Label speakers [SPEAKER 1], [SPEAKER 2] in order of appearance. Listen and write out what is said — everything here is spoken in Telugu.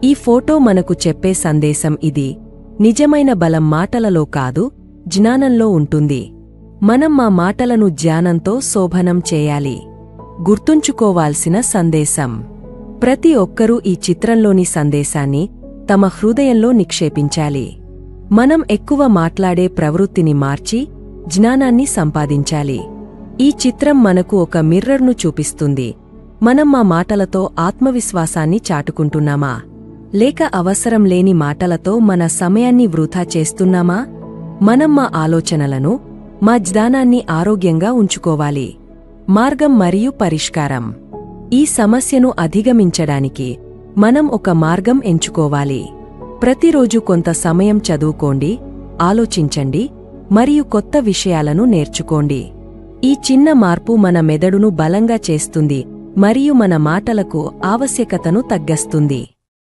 [SPEAKER 1] ఈ ఫోటో మనకు చెప్పే సందేశం ఇది: నిజమైన బలం మాటలలో కాదు, జ్ఞానంలో ఉంటుంది. మనం మా మాటలను జ్ఞానంతో శోభనం చేయాలి. గుర్తుంచుకోవాల్సిన సందేశం: ప్రతి ఒక్కరూ ఈ చిత్రంలోని సందేశాన్ని తమ హృదయంలో నిక్షేపించాలి. మనం ఎక్కువ మాట్లాడే ప్రవృత్తిని మార్చి జ్ఞానాన్ని సంపాదించాలి. ఈ చిత్రం మనకు ఒక మిర్రర్ను చూపిస్తుంది. మనం మా మాటలతో ఆత్మవిశ్వాసాన్ని చాటుకుంటున్నామా, లేక అవసరం లేని మాటలతో మన సమయాన్ని వృధా చేస్తున్నామా? మనం మా ఆలోచనలను, మా జ్ఞానాన్ని ఆరోగ్యంగా ఉంచుకోవాలి. మార్గం మరియు పరిష్కారం: ఈ సమస్యను అధిగమించడానికి మనం ఒక మార్గం ఎంచుకోవాలి. ప్రతిరోజు కొంత సమయం చదువుకోండి, ఆలోచించండి మరియు కొత్త విషయాలను నేర్చుకోండి. ఈ చిన్న మార్పు మన మెదడును బలంగా చేస్తుంది మరియు మన మాటలకు ఆవశ్యకతను తగ్గిస్తుంది.